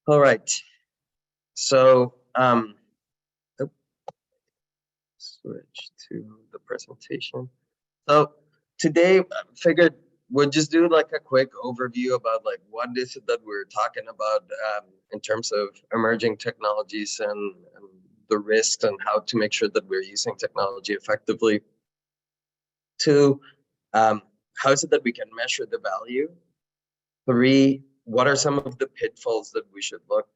All right. So, switch to the presentation. So today I figured we'll just do like a quick overview about like what is it that we're talking about in terms of emerging technologies and the risks and how to make sure that we're using technology effectively. Two, how is it that we can measure the value? Three, what are some of the pitfalls that we should look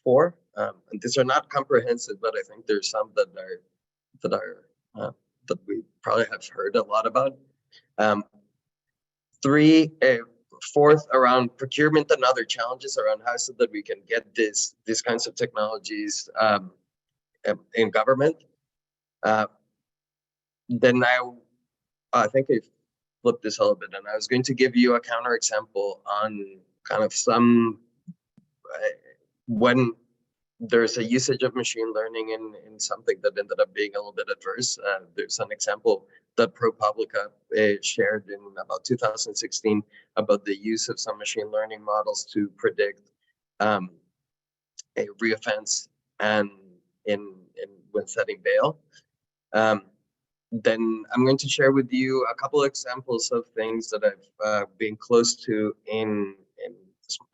for? And these are not comprehensive, but I think there's some that are that we probably have heard a lot about. Um, fourth, around procurement and other challenges around how so that we can get these kinds of technologies in government. Then I think I flipped this a little bit, and I was going to give you a counterexample on kind of some when there's a usage of machine learning in something that ended up being a little bit adverse. There's an example that ProPublica shared in about 2016 about the use of some machine learning models to predict a reoffense and in when setting bail. Then I'm going to share with you a couple of examples of things that I've been close to in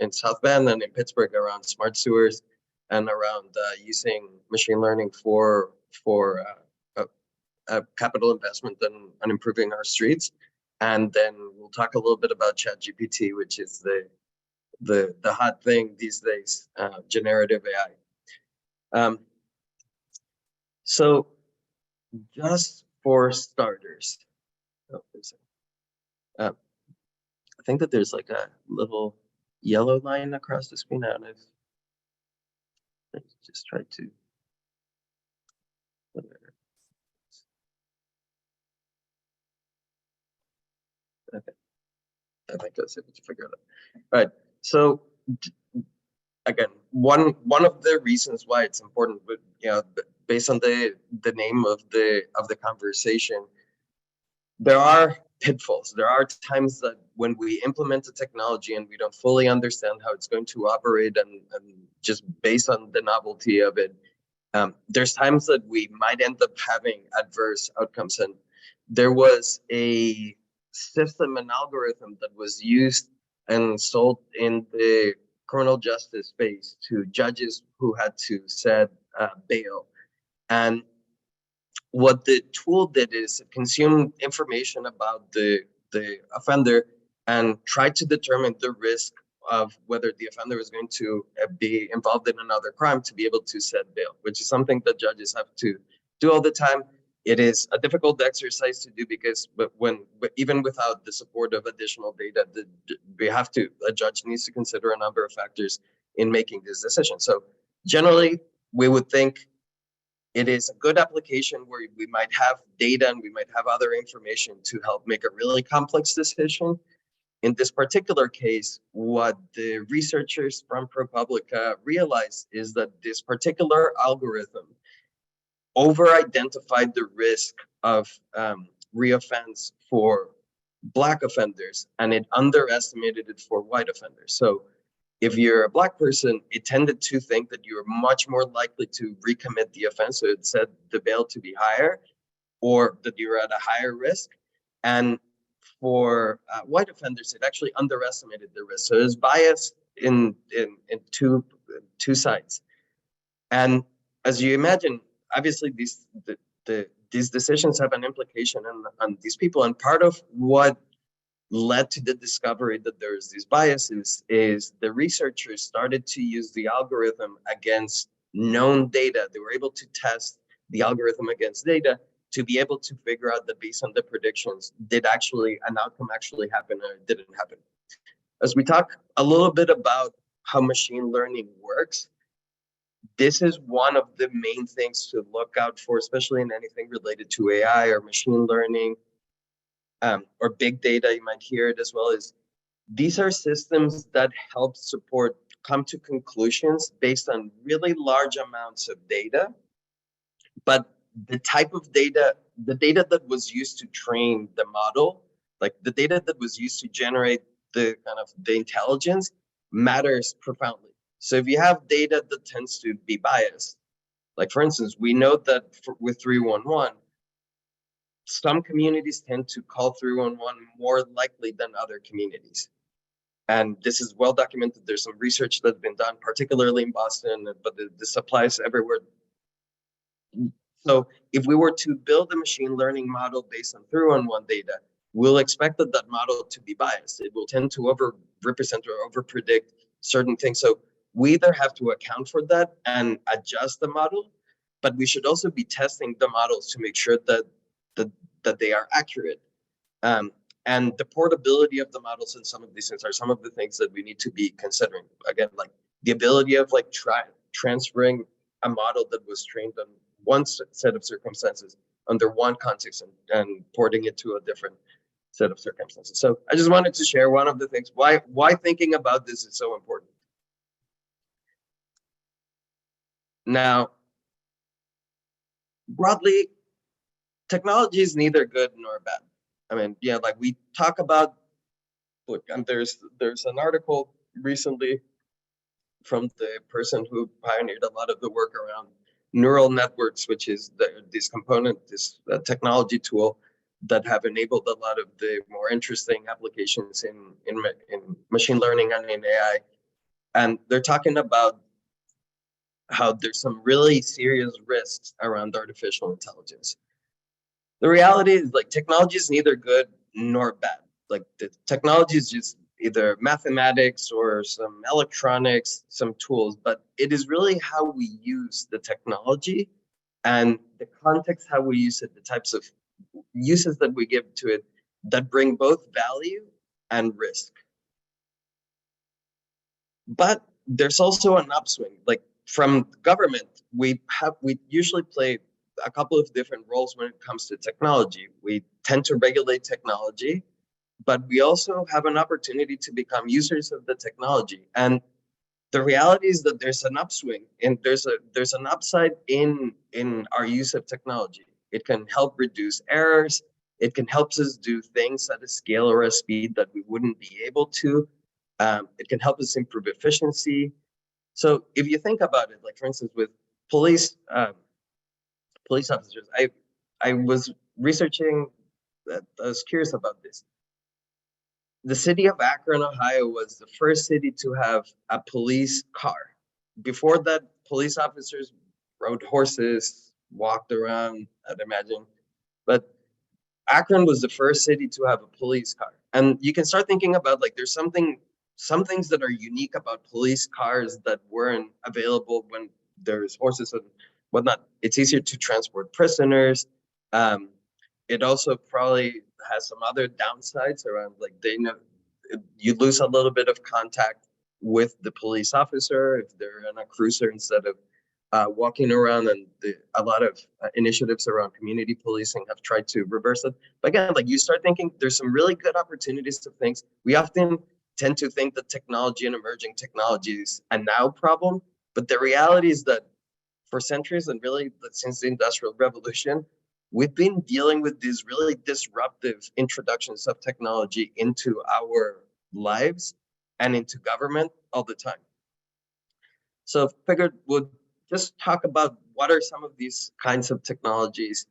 South Bend and in Pittsburgh around smart sewers and around using machine learning for capital investment and improving our streets. And then we'll talk a little bit about ChatGPT, which is the hot thing these days, generative AI. So just for starters, I think that there's like a little yellow line across the screen. I don't know if let's just try to. Okay. I think I was able to figure it out. All right. So again, one of the reasons why it's important, but based on the name of the conversation, there are pitfalls. There are times that when we implement a technology and we don't fully understand how it's going to operate, and just based on the novelty of it, there's times that we might end up having adverse outcomes. And there was a system and algorithm that was used and sold in the criminal justice space to judges who had to set bail. And what the tool did is it consumed information about the offender and tried to determine the risk of whether the offender is going to be involved in another crime to be able to set bail, which is something that judges have to do all the time. It is a difficult exercise to do because even without the support of additional data, a judge needs to consider a number of factors in making this decision. So generally, we would think it is a good application where we might have data and we might have other information to help make a really complex decision. In this particular case, what the researchers from ProPublica realized is that this particular algorithm over-identified the risk of reoffense for Black offenders, and it underestimated it for white offenders. So if you're a Black person, it tended to think that you're much more likely to recommit the offense. So it said the bail to be higher, or that you're at a higher risk. And for white offenders, it actually underestimated the risk. So there's bias in two sides. And as you imagine, obviously these decisions have an implication on these people. And part of what led to the discovery that there's these biases is the researchers started to use the algorithm against known data. They were able to test the algorithm against data to be able to figure out that based on the predictions, did actually an outcome actually happen or it didn't happen. As we talk a little bit about how machine learning works, this is one of the main things to look out for, especially in anything related to AI or machine learning, or big data. You might hear it as well. Is these are systems that help support come to conclusions based on really large amounts of data, but the type of data, the data that was used to train the model, like the data that was used to generate the kind of the intelligence, matters profoundly. So if you have data that tends to be biased, like for instance, we know that with 311, some communities tend to call 311 more likely than other communities. And this is well documented. There's some research that's been done, particularly in Boston, but this applies everywhere. So if we were to build a machine learning model based on 311 data, we'll expect that model to be biased. It will tend to over-represent or over-predict certain things. So we either have to account for that and adjust the model, but we should also be testing the models to make sure that they are accurate. And the portability of the models and some of these things are some of the things that we need to be considering. Again, like the ability of like transferring a model that was trained on one set of circumstances under one context and porting it to a different set of circumstances. So I just wanted to share one of the things why thinking about this is so important. Now, broadly, technology is neither good nor bad. I mean, yeah, like we talk about, look, and there's an article recently from the person who pioneered a lot of the work around neural networks, which is this technology tool that have enabled a lot of the more interesting applications in machine learning and in AI. And they're talking about how there's some really serious risks around artificial intelligence. The reality is, like, technology is neither good nor bad. Like, the technology is just either mathematics or some electronics, some tools, but it is really how we use the technology and the context, how we use it, the types of uses that we give to it that bring both value and risk. But there's also an upswing. Like, from government, we usually play a couple of different roles when it comes to technology. We tend to regulate technology, but we also have an opportunity to become users of the technology. And the reality is that there's an upswing and there's an upside in our use of technology. It can help reduce errors. It can help us do things at a scale or a speed that we wouldn't be able to. It can help us improve efficiency. So if you think about it, like for instance, with police officers, I was researching that. I was curious about this. The city of Akron, Ohio was the first city to have a police car. Before that, police officers rode horses, walked around, I'd imagine. But Akron was the first city to have a police car. And you can start thinking about, like, there's some things that are unique about police cars that weren't available when there's horses and whatnot. It's easier to transport prisoners. It also probably has some other downsides around, like, you lose a little bit of contact with the police officer if they're in a cruiser instead of walking around, and a lot of initiatives around community policing have tried to reverse it. But again, like, you start thinking there's some really good opportunities of things. We often tend to think that technology and emerging technology is a now problem, but the reality is that for centuries, and really since the Industrial Revolution, we've been dealing with these really disruptive introductions of technology into our lives and into government all the time. So figured we'll just talk about what are some of these kinds of technologies.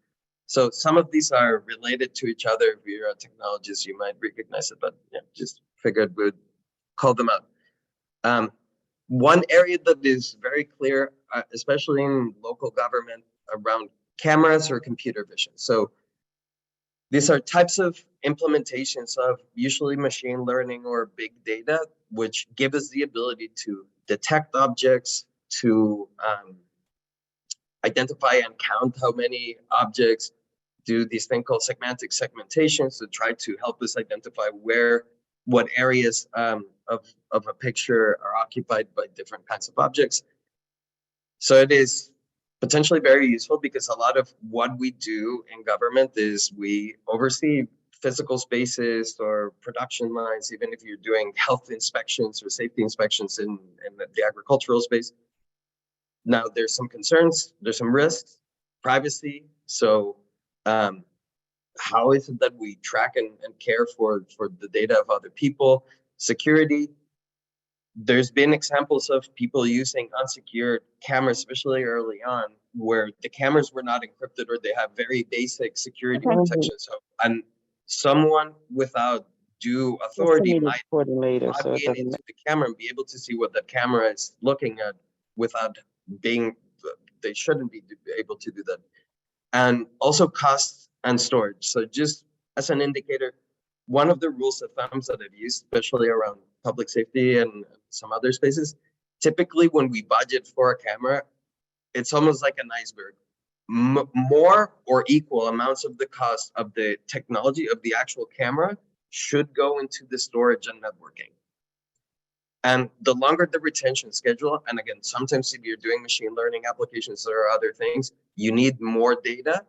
So some of these are related to each other. If you're a technologist, you might recognize it, but yeah, just figured we'd call them out. One area that is very clear, especially in local government, around cameras or computer vision. So these are types of implementations of usually machine learning or big data, which give us the ability to detect objects, to identify and count how many objects, do this thing called semantic segmentations to try to help us identify what areas of a picture are occupied by different kinds of objects. So it is potentially very useful because a lot of what we do in government is we oversee physical spaces or production lines, even if you're doing health inspections or safety inspections in the agricultural space. Now, there's some concerns, there's some risks, privacy. So how is it that we track and care for the data of other people, security? there's been examples of people using unsecured cameras, especially early on, where the cameras were not encrypted or they have very basic security protection. So, and someone without due authority might log in into the camera and be able to see what the camera is looking at without being, they shouldn't be able to do that. And also cost and storage. So just as an indicator, one of the rules of thumbs that I've used, especially around public safety and some other spaces, typically when we budget for a camera, it's almost like an iceberg. More or equal amounts of the cost of the technology of the actual camera should go into the storage and networking. And the longer the retention schedule, and again, sometimes if you're doing machine learning applications or other things, you need more data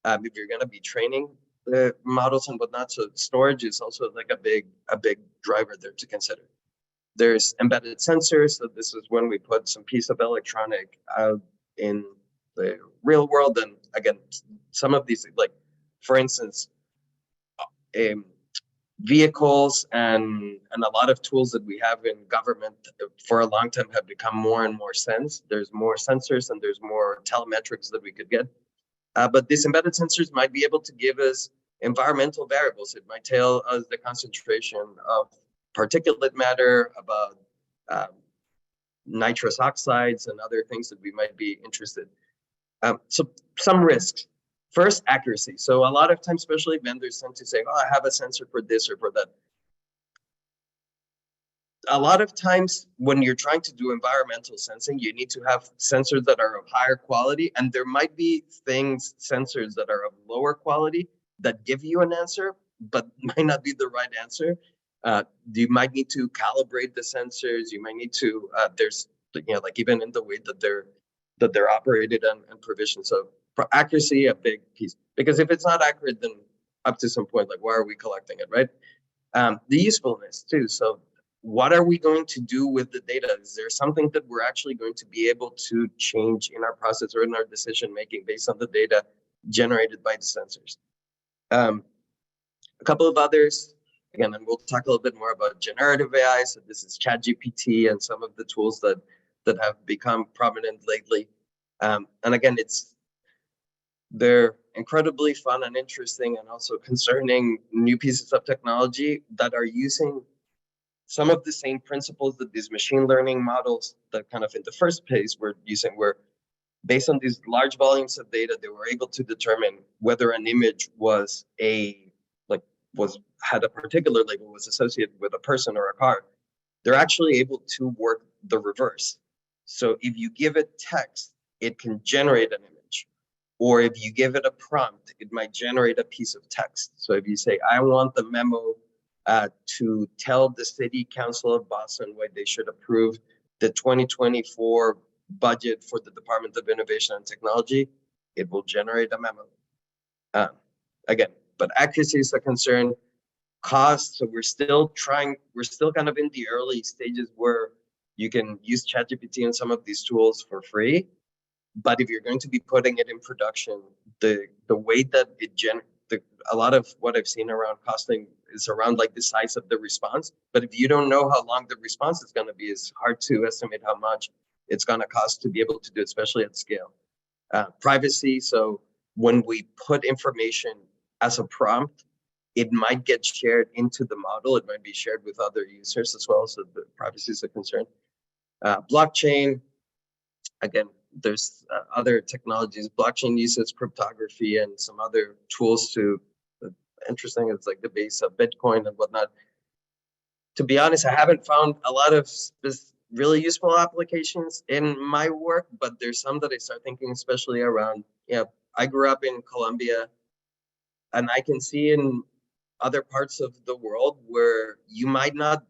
if you're going to be training the models and whatnot. So storage is also like a big driver there to consider. There's embedded sensors. So this is when we put some piece of electronic out in the real world. And again, some of these, like for instance, vehicles and a lot of tools that we have in government for a long time have become more and more sense. There's more sensors and there's more telemetrics that we could get. But these embedded sensors might be able to give us environmental variables. It might tell us the concentration of particulate matter, about nitrous oxides and other things that we might be interested. So some risks. First, accuracy. So a lot of times, especially vendors tend to say, oh, I have a sensor for this or for that. A lot of times when you're trying to do environmental sensing, you need to have sensors that are of higher quality, and there might be sensors that are of lower quality that give you an answer, but might not be the right answer. You might need to calibrate the sensors. You might need to, there's, like even in the way that they're operated and provisioned. So for accuracy, a big piece, because if it's not accurate, then up to some point, like why are we collecting it, right? The usefulness too. So what are we going to do with the data? Is there something that we're actually going to be able to change in our process or in our decision making based on the data generated by the sensors? A couple of others, again, and we'll talk a little bit more about generative AI. So this is ChatGPT and some of the tools that have become prominent lately. And again, they're incredibly fun and interesting and also concerning new pieces of technology that are using some of the same principles that these machine learning models that kind of in the first place were using, were based on these large volumes of data. They were able to determine whether an image was had a particular label, was associated with a person or a car. They're actually able to work the reverse. So if you give it text, it can generate an image. Or if you give it a prompt, it might generate a piece of text. So if you say, I want the memo to tell the City Council of Boston why they should approve the 2024 budget for the Department of Innovation and Technology, it will generate a memo. Again, but accuracy is a concern. Cost, so we're still kind of in the early stages where you can use ChatGPT and some of these tools for free. But if you're going to be putting it in production, the way that a lot of what I've seen around costing is around like the size of the response. But if you don't know how long the response is going to be, it's hard to estimate how much it's going to cost to be able to do it, especially at scale. Privacy. So when we put information as a prompt, it might get shared into the model. It might be shared with other users as well. So the privacy is a concern. Blockchain. Again, there's other technologies. Blockchain uses cryptography and some other tools to, interesting, it's like the base of Bitcoin and whatnot. To be honest, I haven't found a lot of really useful applications in my work, but there's some that I start thinking, especially around, I grew up in Colombia, and I can see in other parts of the world where you might not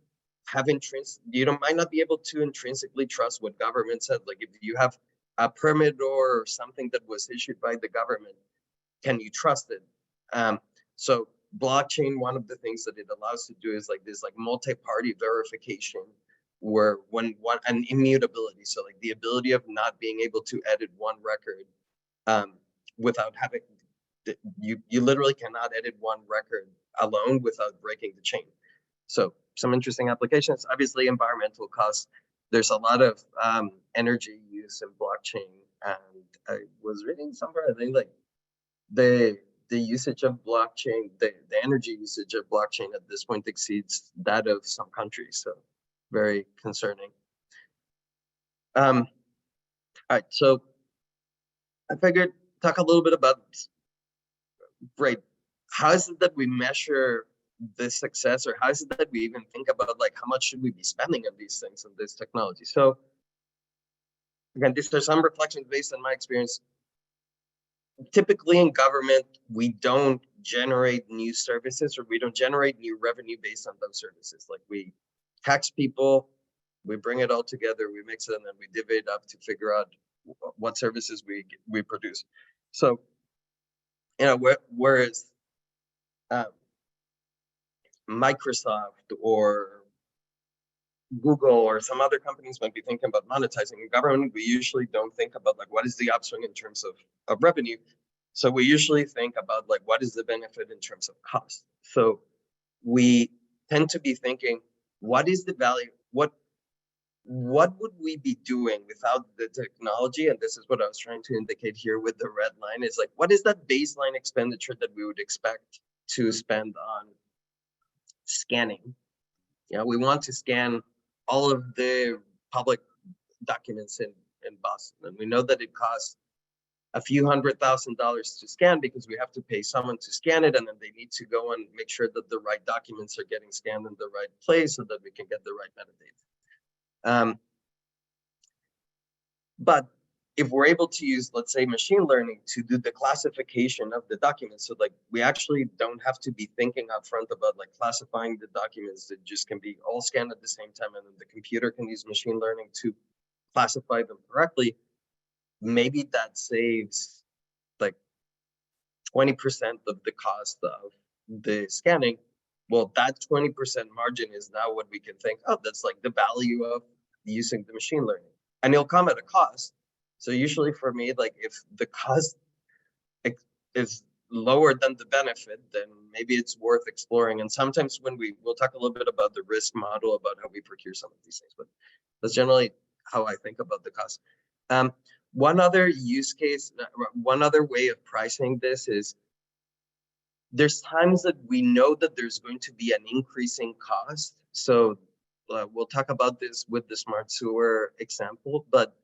have might not be able to intrinsically trust what government said. Like if you have a permit or something that was issued by the government, can you trust it? So blockchain, one of the things that it allows to do is like this multi-party verification, where and immutability. So like the ability of not being able to edit one record without having, you literally cannot edit one record alone without breaking the chain. So some interesting applications. Obviously, environmental costs. There's a lot of energy use in blockchain, and I was reading somewhere, I think like the usage of blockchain, the energy usage of blockchain at this point exceeds that of some countries. So very concerning. All right, so I figured talk a little bit about, right, how is it that we measure this success, or how is it that we even think about like how much should we be spending on these things, on this technology? So again, these are some reflections based on my experience. Typically in government, we don't generate new services, or we don't generate new revenue based on those services. Like we tax people, we bring it all together, we mix it, and then we divvy it up to figure out what services we produce. So, you know, whereas Microsoft or Google or some other companies might be thinking about monetizing in government, we usually don't think about like what is the upswing in terms of revenue. So we usually think about like what is the benefit in terms of cost. So we tend to be thinking, what is the value? What would we be doing without the technology? And this is what I was trying to indicate here with the red line, is like, what is that baseline expenditure that we would expect to spend on scanning? You know, we want to scan all of the public documents in Boston, and we know that it costs a few $100,000 to scan because we have to pay someone to scan it, and then they need to go and make sure that the right documents are getting scanned in the right place so that we can get the right metadata. But if we're able to use, let's say, machine learning to do the classification of the documents, so like we actually don't have to be thinking up front about like classifying the documents, that just can be all scanned at the same time, and then the computer can use machine learning to classify them correctly, maybe that saves like 20% of the cost of the scanning. Well, that 20% margin is now what we can think, oh, that's like the value of using the machine learning. And it'll come at a cost. So usually for me, like if the cost is lower than the benefit, then maybe it's worth exploring. And sometimes when we'll talk a little bit about the risk model, about how we procure some of these things, but that's generally how I think about the cost. One other use case, one other way of pricing this is, there's times that we know that there's going to be an increasing cost. So we'll talk about this with the smart sewer example, but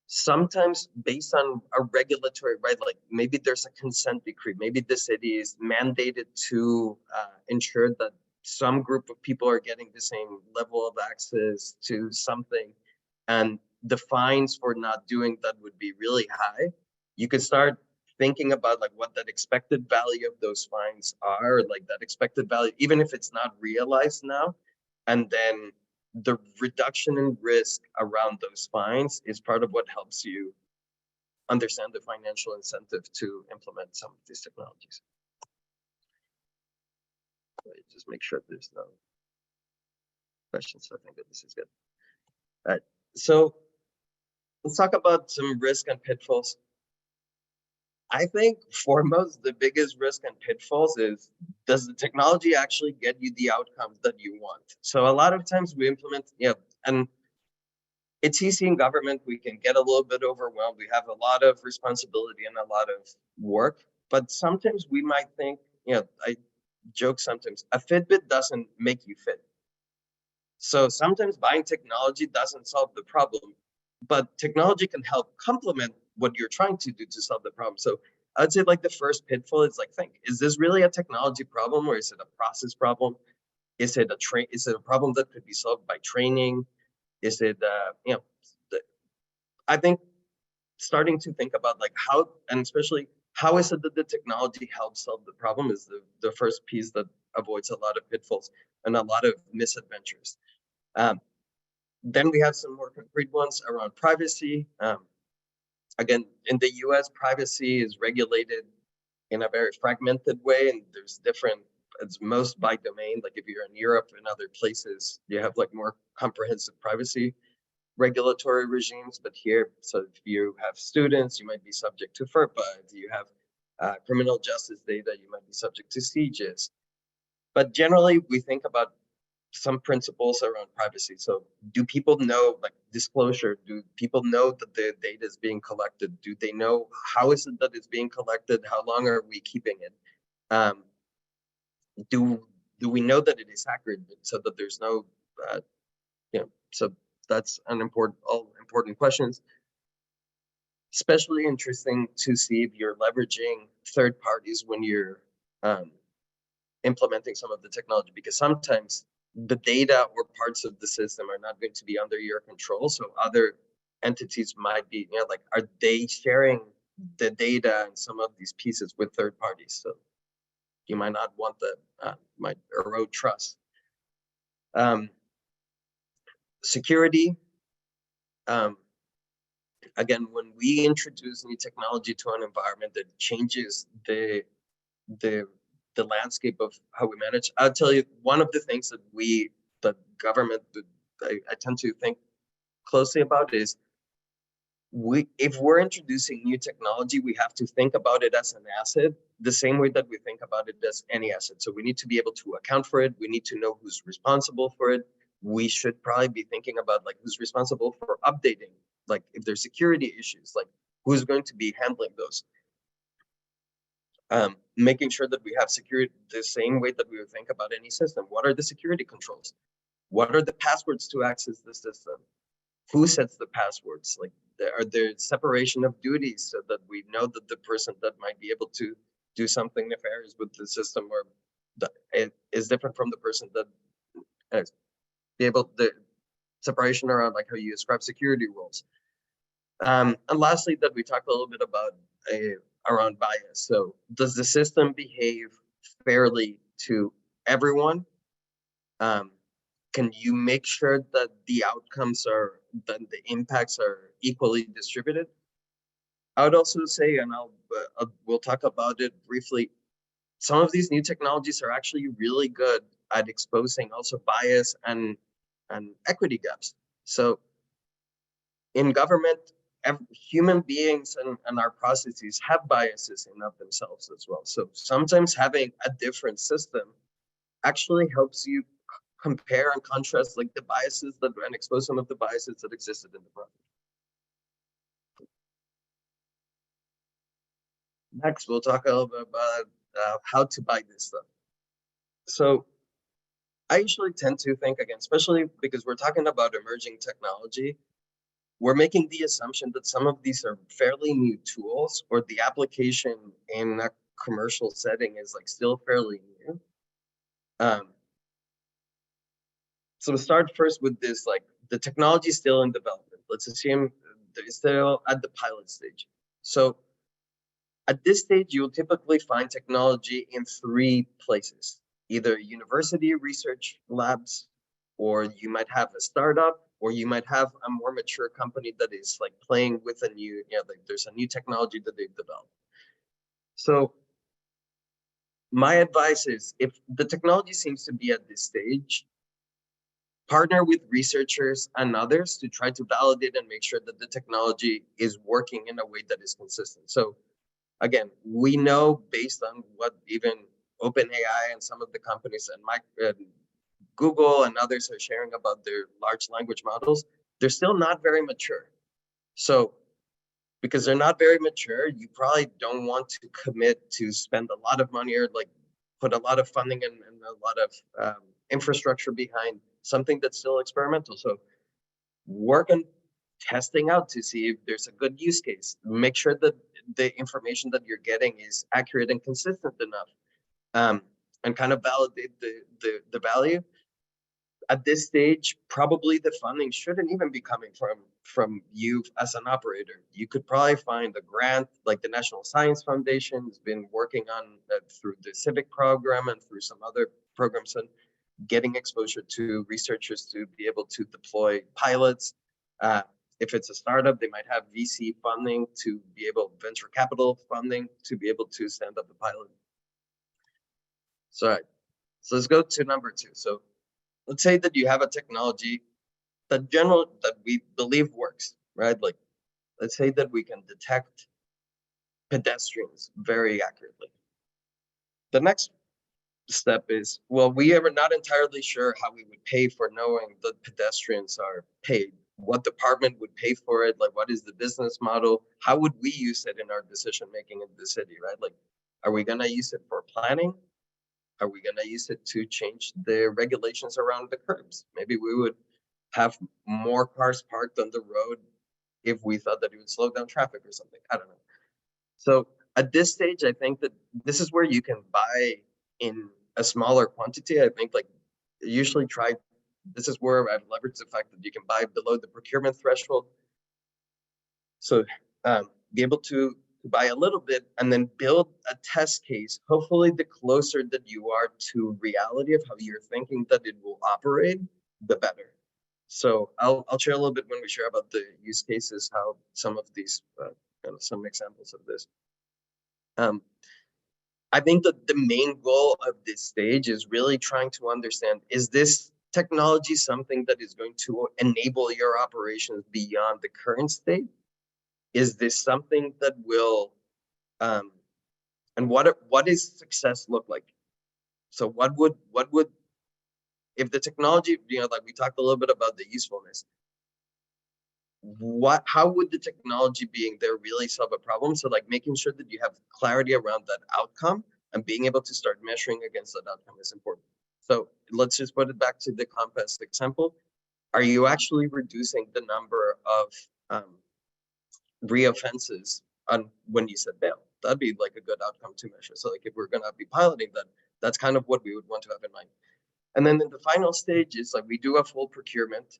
sometimes based on a regulatory, right, like maybe there's a consent decree, maybe the city is mandated to ensure that some group of people are getting the same level of access to something, and the fines for not doing that would be really high. You could start thinking about like what that expected value of those fines are, like that expected value, even if it's not realized now, and then the reduction in risk around those fines is part of what helps you understand the financial incentive to implement some of these technologies. Just make sure there's no questions. I think that this is good. All right, so let's talk about some risk and pitfalls. I think foremost, the biggest risk and pitfalls is, does the technology actually get you the outcomes that you want? So a lot of times we implement, and it's easy in government, we can get a little bit overwhelmed. We have a lot of responsibility and a lot of work, but sometimes we might think, I joke sometimes, a Fitbit doesn't make you fit. So sometimes buying technology doesn't solve the problem, but technology can help complement what you're trying to do to solve the problem. So I'd say like the first pitfall is like, think, is this really a technology problem, or is it a process problem? Is it a problem that could be solved by training? Is it, I think starting to think about like how, and especially how is it that the technology helps solve the problem is the first piece that avoids a lot of pitfalls and a lot of misadventures. Then we have some more concrete ones around privacy. Again, in the US, privacy is regulated in a very fragmented way, and there's different, it's most by domain. Like if you're in Europe and other places, you have like more comprehensive privacy regulatory regimes. But here, so if you have students, you might be subject to FERPA. If you have criminal justice data, you might be subject to CJIS. But generally, we think about some principles around privacy. So do people know, like disclosure, do people know that the data is being collected? Do they know how is it that it's being collected? How long are we keeping it? Do we know that it is accurate so that there's no, so that's all important questions. Especially interesting to see if you're leveraging third parties when you're implementing some of the technology, because sometimes the data or parts of the system are not going to be under your control. So other entities might be, like, are they sharing the data and some of these pieces with third parties? So you might not want that, might erode trust. Security. Again, when we introduce new technology to an environment that changes the landscape of how we manage, I'll tell you, one of the things that the government, I tend to think closely about is if we're introducing new technology, we have to think about it as an asset, the same way that we think about it as any asset. So we need to be able to account for it. We need to know who's responsible for it. We should probably be thinking about like who's responsible for updating, like if there's security issues, like who's going to be handling those. Making sure that we have security the same way that we would think about any system. What are the security controls? What are the passwords to access the system? Who sets the passwords? Like, are there separation of duties so that we know that the person that might be able to do something nefarious with the system or is different from the person that is the separation around like how you describe security roles. And lastly, that we talked a little bit about around bias. So does the system behave fairly to everyone? Can you make sure that the outcomes that the impacts are equally distributed? I would also say, and we'll talk about it briefly, some of these new technologies are actually really good at exposing also bias and equity gaps. So in government, human beings and our processes have biases in of themselves as well. So sometimes having a different system actually helps you compare and contrast like the biases and expose some of the biases that existed in the project. Next, we'll talk a little bit about how to buy this stuff. So I usually tend to think, again, especially because we're talking about emerging technology, we're making the assumption that some of these are fairly new tools, or the application in a commercial setting is like still fairly new. So we'll start first with this, like the technology is still in development. Let's assume they're still at the pilot stage. So at this stage, you'll typically find technology in three places: either university research labs, or you might have a startup, or you might have a more mature company that is like playing with a new, like there's a new technology that they've developed. So my advice is, if the technology seems to be at this stage, partner with researchers and others to try to validate and make sure that the technology is working in a way that is consistent. So again, we know based on what even OpenAI and some of the companies and Google and others are sharing about their large language models, they're still not very mature. So because they're not very mature, you probably don't want to commit to spend a lot of money or like put a lot of funding and a lot of infrastructure behind something that's still experimental. So work on testing out to see if there's a good use case. Make sure that the information that you're getting is accurate and consistent enough, and kind of validate the value. At this stage, probably the funding shouldn't even be coming from you as an operator. You could probably find a grant, like the National Science Foundation has been working on through the Civic program and through some other programs, and getting exposure to researchers to be able to deploy pilots. If it's a startup, they might have VC funding to be able, venture capital funding to be able to stand up the pilot. So let's go to number two. So let's say that you have a technology that we believe works, right? Like, let's say that we can detect pedestrians very accurately. The next step is, well, we are not entirely sure how we would pay for knowing that pedestrians are paid. What department would pay for it? Like, what is the business model? How would we use it in our decision making in the city, right? Like, are we gonna use it for planning? Are we gonna use it to change the regulations around the curbs? Maybe we would have more cars parked on the road if we thought that it would slow down traffic or something. I don't know. So at this stage, I think that this is where you can buy in a smaller quantity. I think like usually try, this is where I've leveraged the fact that you can buy below the procurement threshold. So be able to buy a little bit and then build a test case. Hopefully the closer that you are to reality of how you're thinking that it will operate, the better. So I'll share a little bit when we share about the use cases, how some of these, some examples of this. I think that the main goal of this stage is really trying to understand, is this technology something that is going to enable your operations beyond the current state? Is this something that will, and what does success look like? So what would, if the technology, like we talked a little bit about the usefulness, how would the technology being there really solve a problem? So like making sure that you have clarity around that outcome and being able to start measuring against that outcome is important. So let's just put it back to the compass example. Are you actually reducing the number of reoffenses on when you set bail? That'd be like a good outcome to measure. So like if we're gonna be piloting that, that's kind of what we would want to have in mind. And then in the final stage is like we do a full procurement.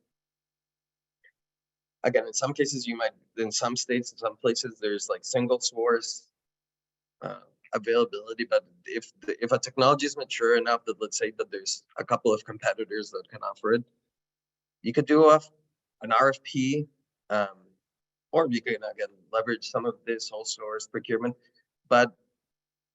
Again, in some cases you might, in some states, in some places, there's like single source availability. But if a technology is mature enough that, let's say that there's a couple of competitors that can offer it, you could do an RFP, or you can again leverage some of this whole source procurement. But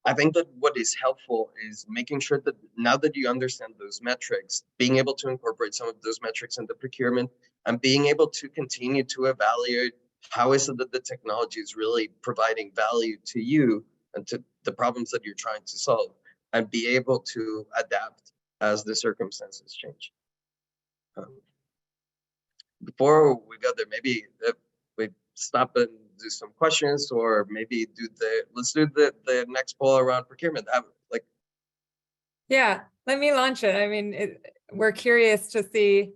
I think that what is helpful is making sure that now that you understand those metrics, being able to incorporate some of those metrics into procurement and being able to continue to evaluate how is it that the technology is really providing value to you and to the problems that you're trying to solve, and be able to adapt as the circumstances change. Before we go there, maybe we stop and do some questions, or maybe let's do the next poll around procurement. Yeah, let me launch it. I mean, we're curious to see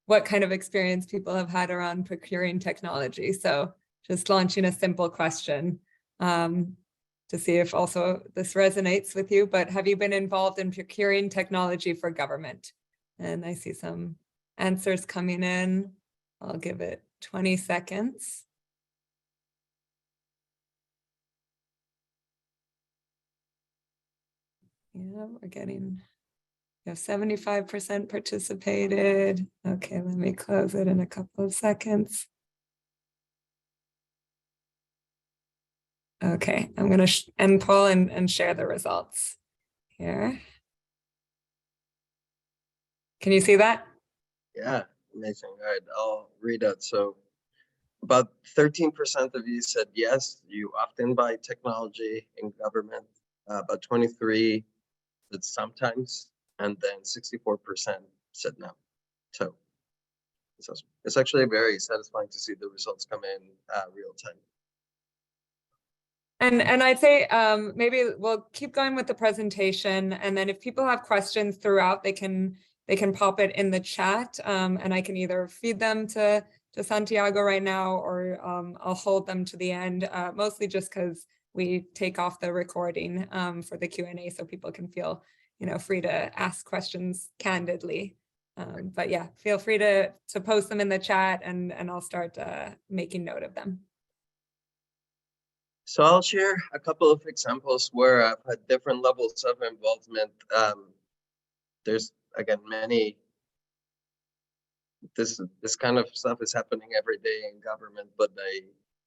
what kind of experience people have had around procuring technology. So just launching a simple question to see if also this resonates with you. But have you been involved in procuring technology for government? And I see some answers coming in. I'll give it 20 seconds. Yeah, we're getting, we have 75% participated. Okay, let me close it in a couple of seconds. Okay, I'm going to end poll and share the results here. Can you see that? Yeah, amazing. All right, I'll read it. So about 13% of you said yes, you often buy technology in government. About 23% said sometimes, and then 64% said no. So it's actually very satisfying to see the results come in real time. And I'd say maybe we'll keep going with the presentation, and then if people have questions throughout, they can pop it in the chat, and I can either feed them to Santiago right now, or I'll hold them to the end, mostly just because we take off the recording for the Q&A, so people can feel free to ask questions candidly. But yeah, feel free to post them in the chat, and I'll start making note of them. So I'll share a couple of examples where I've had different levels of involvement. There's again many. This kind of stuff is happening every day in government, but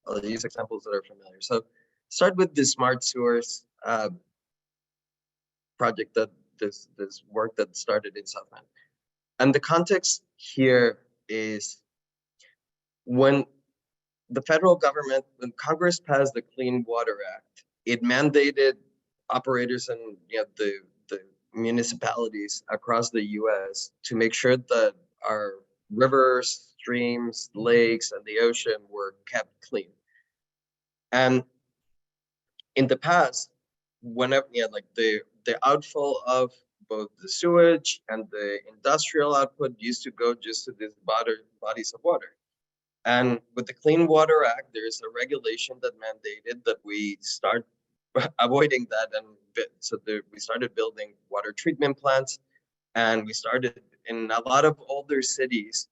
I'll use examples that are familiar. So start with the smart sewers project, that this work that started in South Bend. And the context here is when the federal government, when Congress passed the Clean Water Act, it mandated operators and the municipalities across the U.S. to make sure that our rivers, streams, lakes, and the ocean were kept clean. And in the past, whenever like the outflow of both the sewage and the industrial output used to go just to these bodies of water. And with the Clean Water Act, there's a regulation that mandated that we start avoiding that. And so we started building water treatment plants, and we started in a lot of older cities,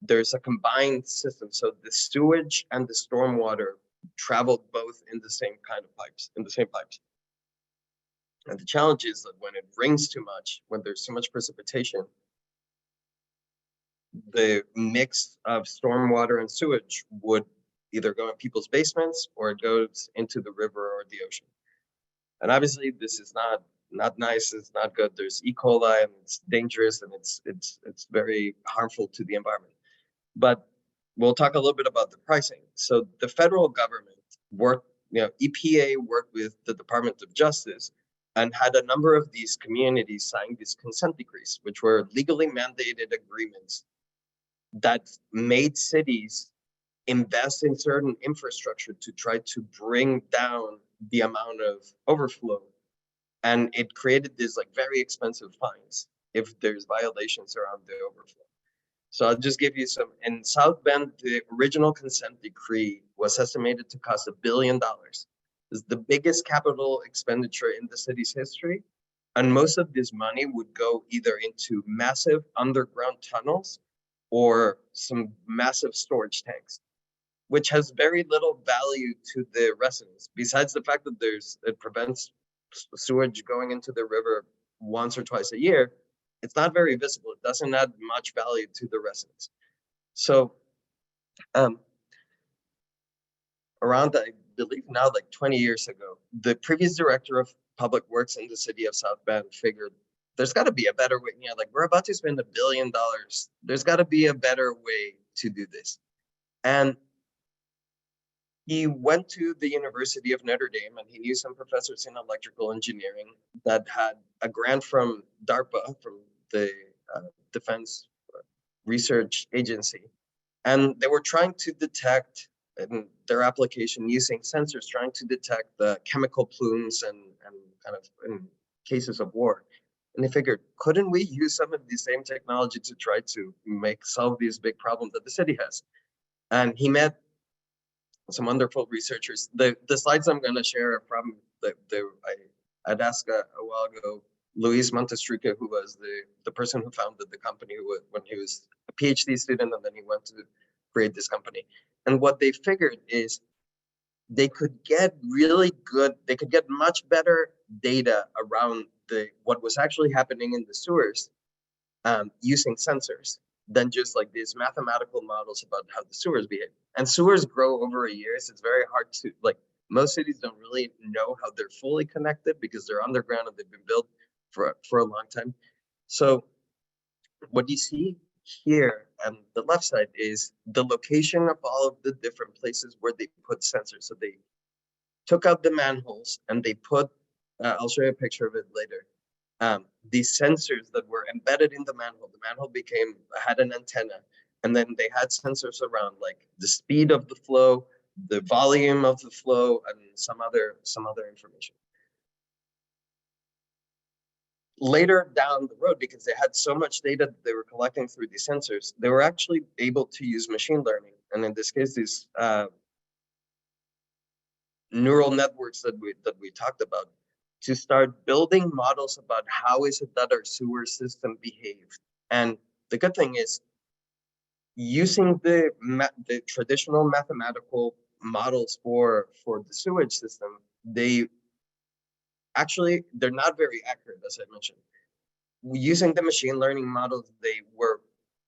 there's a combined system. So the sewage and the stormwater traveled both in the same kind of pipes, in the same pipes. And the challenge is that when it rains too much, when there's too much precipitation, the mix of stormwater and sewage would either go in people's basements or it goes into the river or the ocean. And obviously this is not nice, it's not good. There's E. coli and it's dangerous and it's very harmful to the environment. But we'll talk a little bit about the pricing. So the federal government worked, EPA worked with the Department of Justice and had a number of these communities sign these consent decrees, which were legally mandated agreements that made cities invest in certain infrastructure to try to bring down the amount of overflow. And it created these like very expensive fines if there's violations around the overflow. So I'll just give you some. In South Bend, the original consent decree was estimated to cost $1 billion. It's the biggest capital expenditure in the city's history. And most of this money would go either into massive underground tunnels or some massive storage tanks, which has very little value to the residents, besides the fact that it prevents sewage going into the river once or twice a year. It's not very visible. It doesn't add much value to the residents. So around, I believe now, like 20 years ago, the previous director of public works in the city of South Bend figured there's got to be a better way. Like we're about to spend $1 billion. There's got to be a better way to do this. And he went to the University of Notre Dame and he knew some professors in electrical engineering that had a grant from DARPA, from the Defense Research Agency. And they were trying to detect in their application using sensors, trying to detect the chemical plumes and kind of in cases of war. And they figured, couldn't we use some of the same technology to try to solve these big problems that the city has? And he met some wonderful researchers. The slides I'm going to share are from I'd asked a while ago, Luis Montestruca, who was the person who founded the company when he was a PhD student, and then he went to create this company. And what they figured is they could get much better data around what was actually happening in the sewers using sensors than just like these mathematical models about how the sewers behave. And sewers grow over years. It's very hard to, like, most cities don't really know how they're fully connected because they're underground and they've been built for a long time. So what you see here on the left side is the location of all of the different places where they put sensors. So they took out the manholes and they put, I'll show you a picture of it later. These sensors that were embedded in the manhole had an antenna, and then they had sensors around like the speed of the flow, the volume of the flow, and some other information. Later down the road, because they had so much data that they were collecting through these sensors, they were actually able to use machine learning, and in this case, these neural networks that we talked about, to start building models about how is it that our sewer system behaved. And the good thing is, using the traditional mathematical models for the sewage system, they're not very accurate, as I mentioned. Using the machine learning models,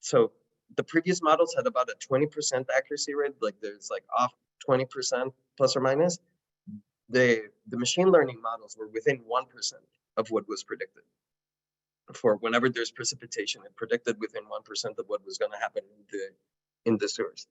so the previous models had about a 20% accuracy rate, like there's like off 20% plus or minus. The machine learning models were within 1% of what was predicted. For whenever there's precipitation, it predicted within 1% of what was going to happen in the sewers.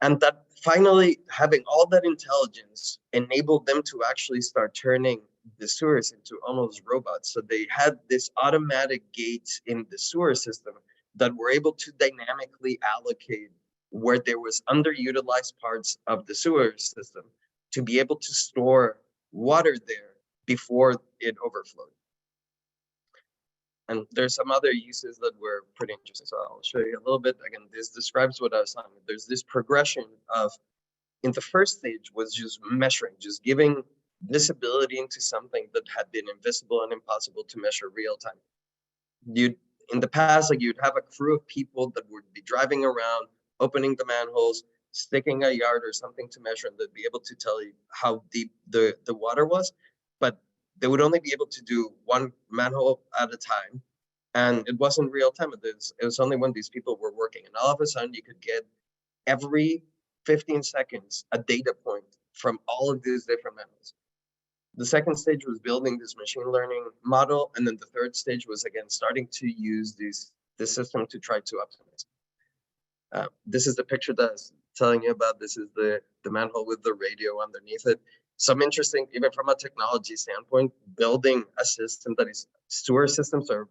And that finally, having all that intelligence enabled them to actually start turning the sewers into almost robots. So they had this automatic gates in the sewer system that were able to dynamically allocate where there was underutilized parts of the sewer system to be able to store water there before it overflowed. And there's some other uses that were pretty interesting. So I'll show you a little bit. Again, this describes what I was talking about. There's this progression of, in the first stage was just measuring, just giving visibility into something that had been invisible and impossible to measure real time. In the past, like you'd have a crew of people that would be driving around, opening the manholes, sticking a yard or something to measure, and they'd be able to tell you how deep the water was. But they would only be able to do one manhole at a time. And it wasn't real time. It was only when these people were working. And all of a sudden, you could get every 15 seconds a data point from all of these different manholes. The second stage was building this machine learning model. And then the third stage was, again, starting to use this system to try to optimize. This is the picture that I was telling you about. This is the manhole with the radio underneath it. Some interesting, even from a technology standpoint, building a system that is sewer systems are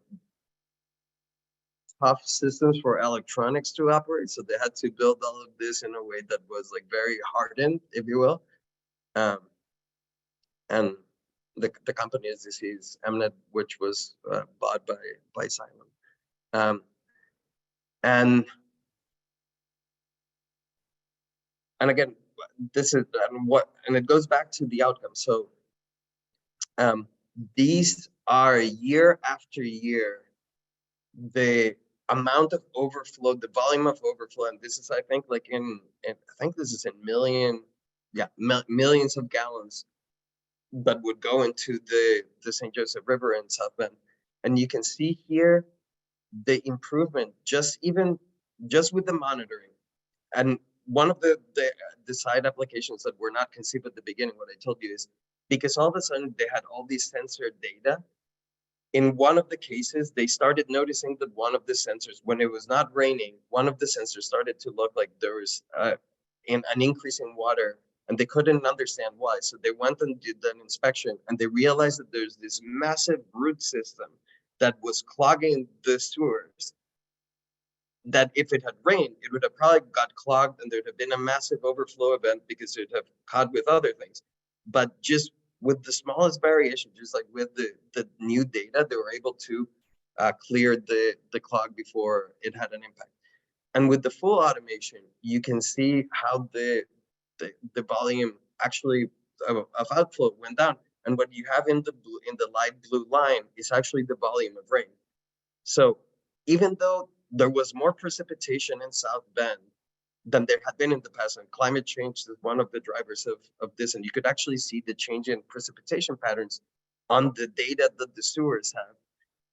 tough systems for electronics to operate. So they had to build all of this in a way that was like very hardened, if you will. And the company is Mnet, which was bought by Cylon. And again, this is and it goes back to the outcome. So these are year after year, the amount of overflow, the volume of overflow, and this is, I think, like I think this is in millions of gallons that would go into the St. Joseph River in South Bend. And you can see here the improvement just with the monitoring. And one of the side applications that were not conceived at the beginning, what I told you, is because all of a sudden they had all these sensor data. In one of the cases, they started noticing that one of the sensors, when it was not raining, one of the sensors started to look like there was an increase in water, and they couldn't understand why. So they went and did an inspection, and they realized that there's this massive root system that was clogging the sewers, that if it had rained, it would have probably got clogged and there'd have been a massive overflow event because it would have caught with other things. But just with the smallest variation, just like with the new data, they were able to clear the clog before it had an impact. And with the full automation, you can see how the volume actually of outflow went down. And what you have in the light blue line is actually the volume of rain. So even though there was more precipitation in South Bend than there had been in the past, and climate change is one of the drivers of this, and you could actually see the change in precipitation patterns on the data that the sewers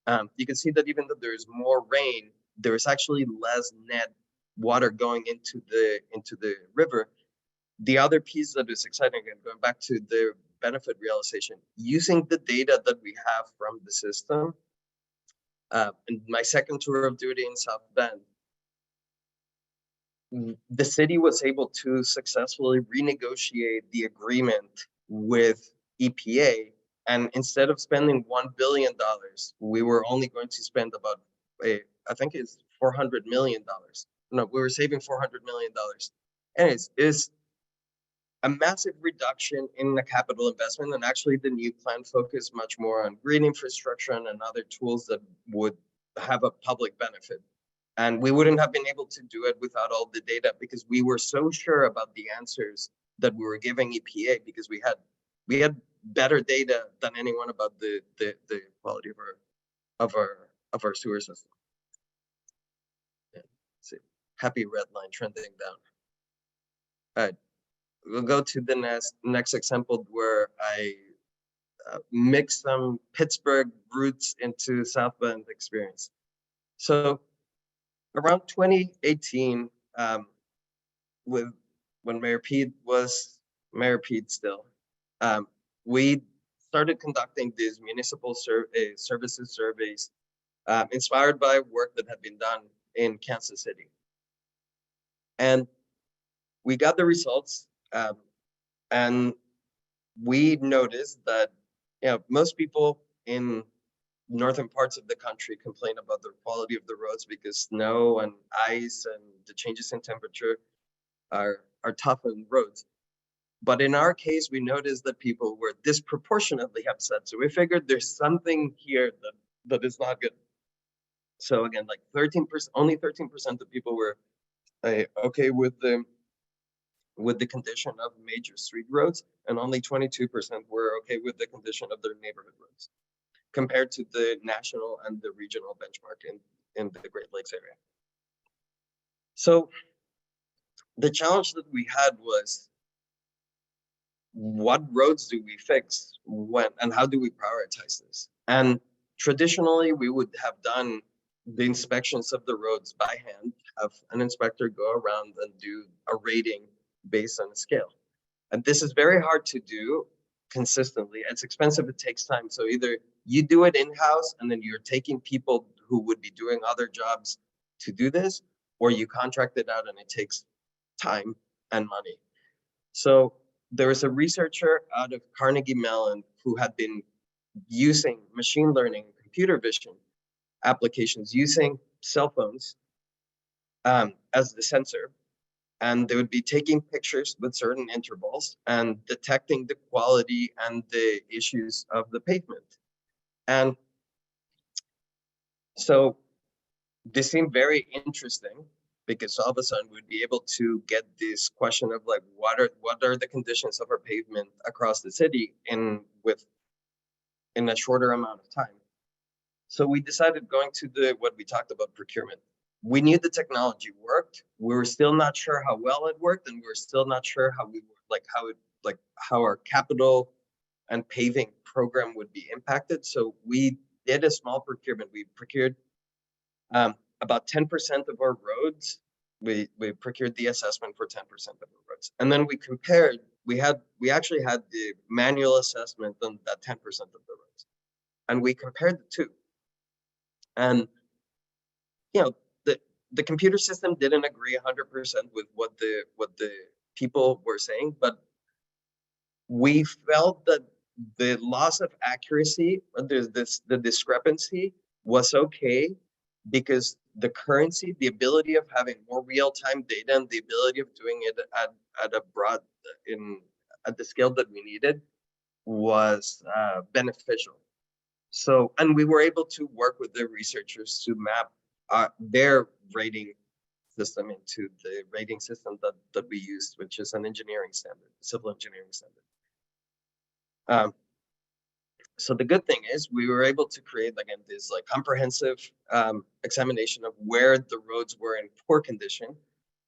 have. You can see that even though there's more rain, there is actually less net water going into the river. The other piece that is exciting, and going back to the benefit realization, using the data that we have from the system. In my second tour of duty in South Bend, the city was able to successfully renegotiate the agreement with EPA. And instead of spending $1 billion, we were only going to spend about, I think it's $400 million. No, we were saving $400 million. And it's a massive reduction in the capital investment, and actually the new plan focused much more on green infrastructure and other tools that would have a public benefit. And we wouldn't have been able to do it without all the data, because we were so sure about the answers that we were giving EPA, because we had better data than anyone about the quality of our sewer system. Yeah, see, happy red line trending down. All right. We'll go to the next example where I mix some Pittsburgh roots into South Bend experience. So around 2018, when Mayor Pete was Mayor Pete still, we started conducting these municipal services surveys inspired by work that had been done in Kansas City. And we got the results. And we noticed that most people in northern parts of the country complain about the quality of the roads because snow and ice and the changes in temperature are tough on roads. But in our case, we noticed that people were disproportionately upset. So we figured there's something here that is not good. So again, like 13%, only 13% of people were okay with the condition of major street roads, and only 22% were okay with the condition of their neighborhood roads, compared to the national and the regional benchmark in the Great Lakes area. So the challenge that we had was, what roads do we fix when, and how do we prioritize this? And traditionally, we would have done the inspections of the roads by hand, have an inspector go around and do a rating based on a scale. And this is very hard to do consistently. It's expensive, it takes time. So either you do it in-house and then you're taking people who would be doing other jobs to do this, or you contract it out and it takes time and money. So there was a researcher out of Carnegie Mellon who had been using machine learning and computer vision applications using cell phones as the sensor. And they would be taking pictures with certain intervals and detecting the quality and the issues of the pavement. And so this seemed very interesting, because all of a sudden we'd be able to get this question of like, what are the conditions of our pavement across the city in a shorter amount of time. So we decided, going to what we talked about, procurement. We knew the technology worked. We were still not sure how well it worked, and we were still not sure how our capital and paving program would be impacted. So we did a small procurement. We procured about 10% of our roads. We procured the assessment for 10% of our roads, and then we compared. We actually had the manual assessment on that 10% of the roads, and we compared the two. And the computer system didn't agree 100% with what the people were saying, but we felt that the loss of accuracy, the discrepancy, was okay, because the currency, the ability of having more real-time data and the ability of doing it at the scale that we needed was beneficial. So, and we were able to work with the researchers to map their rating system into the rating system that we used, which is an engineering standard, civil engineering standard. So the good thing is we were able to create, again, this like comprehensive examination of where the roads were in poor condition.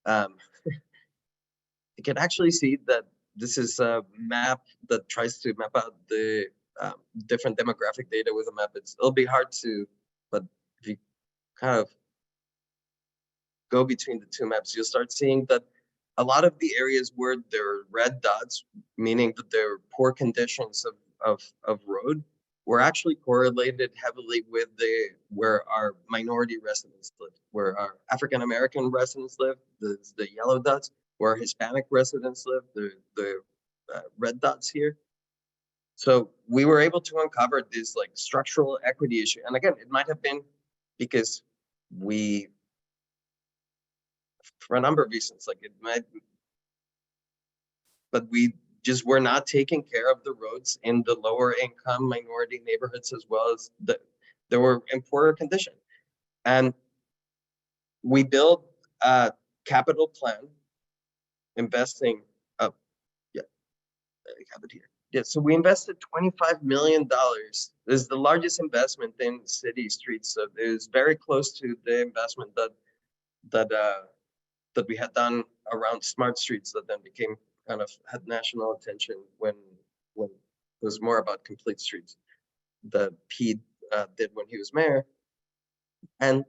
You can actually see that this is a map that tries to map out the different demographic data with a map. It'll be hard to, but if you kind of go between the two maps, you'll start seeing that a lot of the areas where there are red dots, meaning that there are poor conditions of road, were actually correlated heavily with where our minority residents live, where our African-American residents live, the yellow dots, where Hispanic residents live, the red dots here. So we were able to uncover this like structural equity issue. And again, it might have been because for a number of reasons, but we just were not taking care of the roads in the lower income minority neighborhoods, as well as they were in poorer condition. And we built a capital plan investing I have it here. Yeah, so we invested $25 million. This is the largest investment in city streets. So it was very close to the investment that we had done around smart streets, that then became kind of had national attention when it was more about complete streets that Pete did when he was mayor. And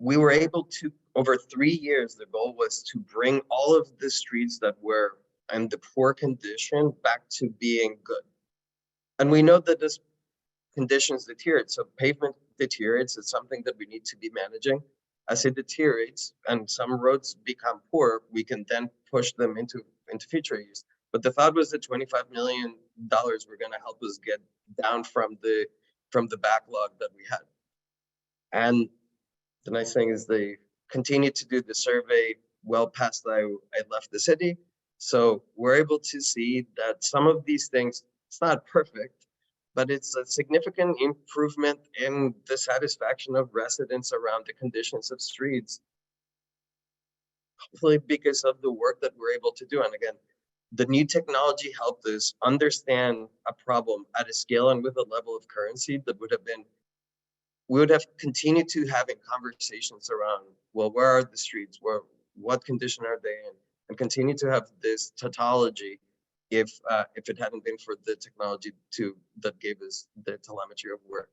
we were able to, over 3 years, the goal was to bring all of the streets that were in the poor condition back to being good. And we know that this conditions deteriorate. So pavement deteriorates. It's something that we need to be managing. As it deteriorates and some roads become poor, we can then push them into future use. But the thought was that $25 million dollars were going to help us get down from the backlog that we had. And the nice thing is they continued to do the survey well past I left the city. So we're able to see that some of these things, it's not perfect, but it's a significant improvement in the satisfaction of residents around the conditions of streets. Hopefully because of the work that we're able to do. And again, the new technology helped us understand a problem at a scale and with a level of currency that we would have continued to having conversations around, well, where are the streets? What condition are they in? And continue to have this tautology if it hadn't been for the technology that gave us the telemetry of where.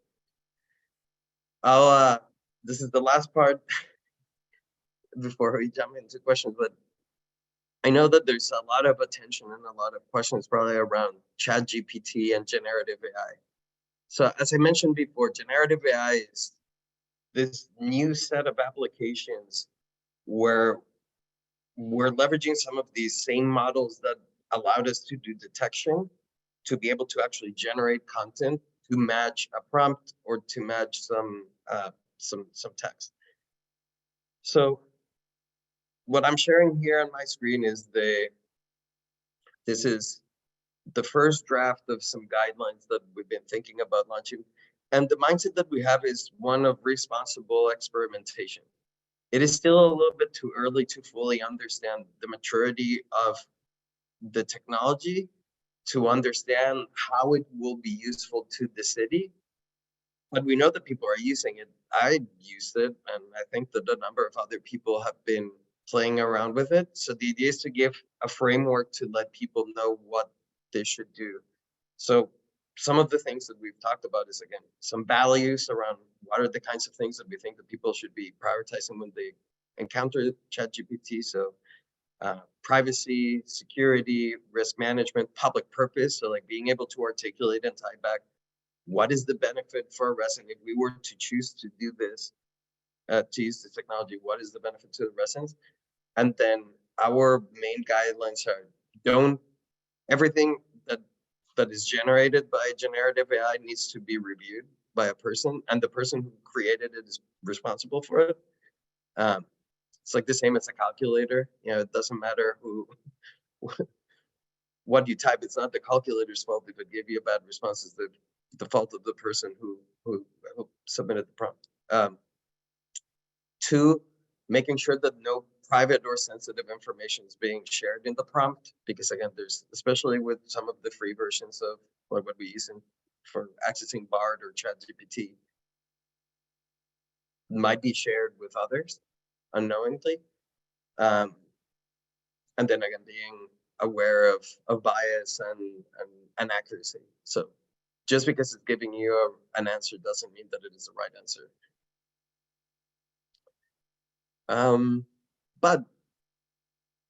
This is the last part before we jump into questions, but I know that there's a lot of attention and a lot of questions probably around ChatGPT and generative AI. So as I mentioned before, generative AI is this new set of applications where we're leveraging some of these same models that allowed us to do detection to be able to actually generate content to match a prompt or to match some text. So what I'm sharing here on my screen is this is the first draft of some guidelines that we've been thinking about launching. And the mindset that we have is one of responsible experimentation. It is still a little bit too early to fully understand the maturity of the technology, to understand how it will be useful to the city. But we know that people are using it. I used it, and I think that a number of other people have been playing around with it. So the idea is to give a framework to let people know what they should do. So some of the things that we've talked about is, again, some values around what are the kinds of things that we think that people should be prioritizing when they encounter ChatGPT. So privacy, security, risk management, public purpose. So like being able to articulate and tie back what is the benefit for a resident if we were to choose to do this, to use the technology, what is the benefit to the residents? And then our main guidelines are everything that is generated by generative AI needs to be reviewed by a person, and the person who created it is responsible for it. It's like the same as a calculator. You know, it doesn't matter what you type. It's not the calculator's fault if it gave you a bad response. It's the fault of the person who submitted the prompt. Two, making sure that no private or sensitive information is being shared in the prompt, because again, there's, especially with some of the free versions of what we use for accessing Bard or ChatGPT, might be shared with others unknowingly. And then again, being aware of bias and accuracy. So just because it's giving you an answer doesn't mean that it is the right answer. But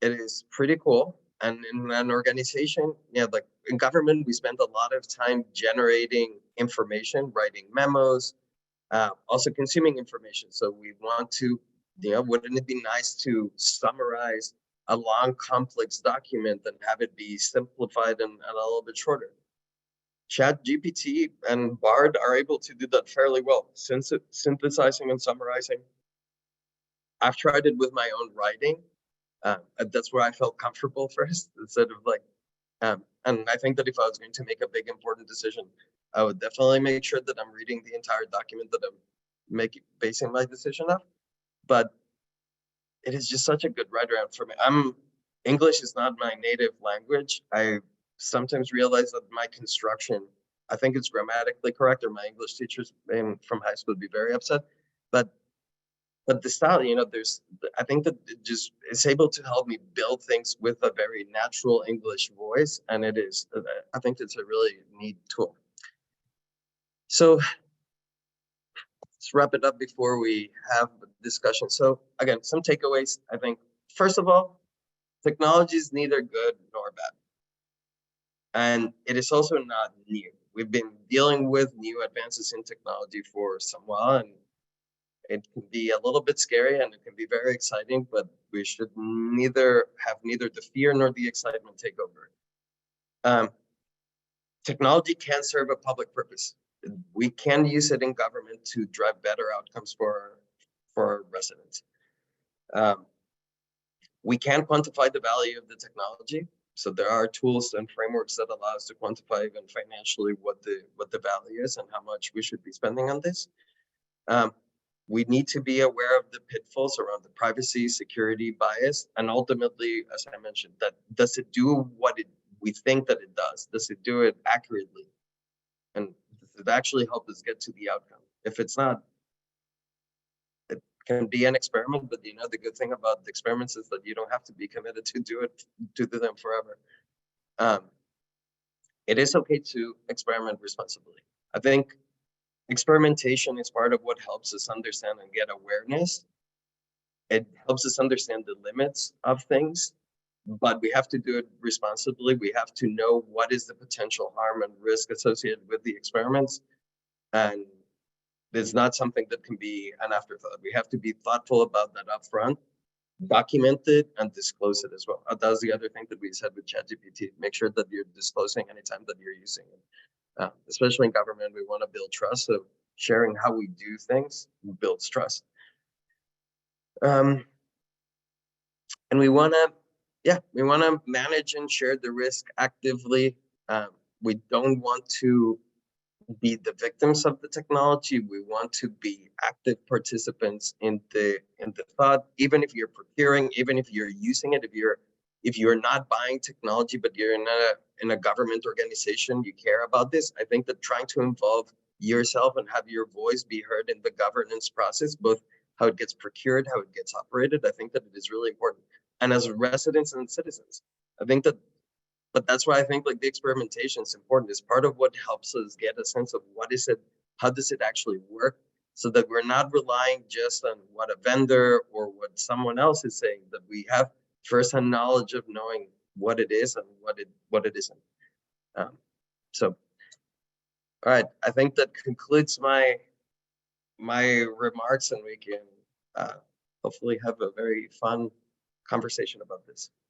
it is pretty cool. And in an organization, yeah, like in government, we spend a lot of time generating information, writing memos, also consuming information. So we want to, wouldn't it be nice to summarize a long, complex document and have it be simplified and a little bit shorter? ChatGPT and Bard are able to do that fairly well, synthesizing and summarizing. I've tried it with my own writing. That's where I felt comfortable first, instead of like, and I think that if I was going to make a big important decision, I would definitely make sure that I'm reading the entire document that I'm basing my decision off. But it is just such a good ride around for me. English is not my native language. I sometimes realize that my construction, I think it's grammatically correct, or my English teachers from high school would be very upset. But the style, I think that it just is able to help me build things with a very natural English voice. And I think it's a really neat tool. So let's wrap it up before we have a discussion. So again, some takeaways. I think, first of all, technology is neither good nor bad. And it is also not new. We've been dealing with new advances in technology for some while, and it can be a little bit scary and it can be very exciting, but we should neither the fear nor the excitement take over. technology can serve a public purpose. We can use it in government to drive better outcomes for residents. We can quantify the value of the technology. So there are tools and frameworks that allow us to quantify even financially what the value is and how much we should be spending on this. We need to be aware of the pitfalls around the privacy, security, bias, and ultimately, as I mentioned, that does it do what we think that it does? Does it do it accurately? And does it actually help us get to the outcome? If it's not, it can be an experiment, but the good thing about the experiments is that you don't have to be committed to do them forever. It is okay to experiment responsibly. I think experimentation is part of what helps us understand and get awareness. It helps us understand the limits of things, but we have to do it responsibly. We have to know what is the potential harm and risk associated with the experiments. And it's not something that can be an afterthought. We have to be thoughtful about that upfront, document it, and disclose it as well. That's the other thing that we said with ChatGPT. Make sure that you're disclosing anytime that you're using it. Especially in government, we want to build trust. So sharing how we do things builds trust. And we want to manage and share the risk actively. We don't want to be the victims of the technology. We want to be active participants in the thought, even if you're procuring, even if you're using it, if you're not buying technology, but you're in a government organization, you care about this. I think that trying to involve yourself and have your voice be heard in the governance process, both how it gets procured, how it gets operated, I think that it is really important. And as residents and citizens, I think that, but that's why I think like the experimentation is important. It's part of what helps us get a sense of what is it, how does it actually work, so that we're not relying just on what a vendor or what someone else is saying, that we have first-hand knowledge of knowing what it is and what it isn't. So, all right, I think that concludes my remarks, and we can hopefully have a very fun conversation about this.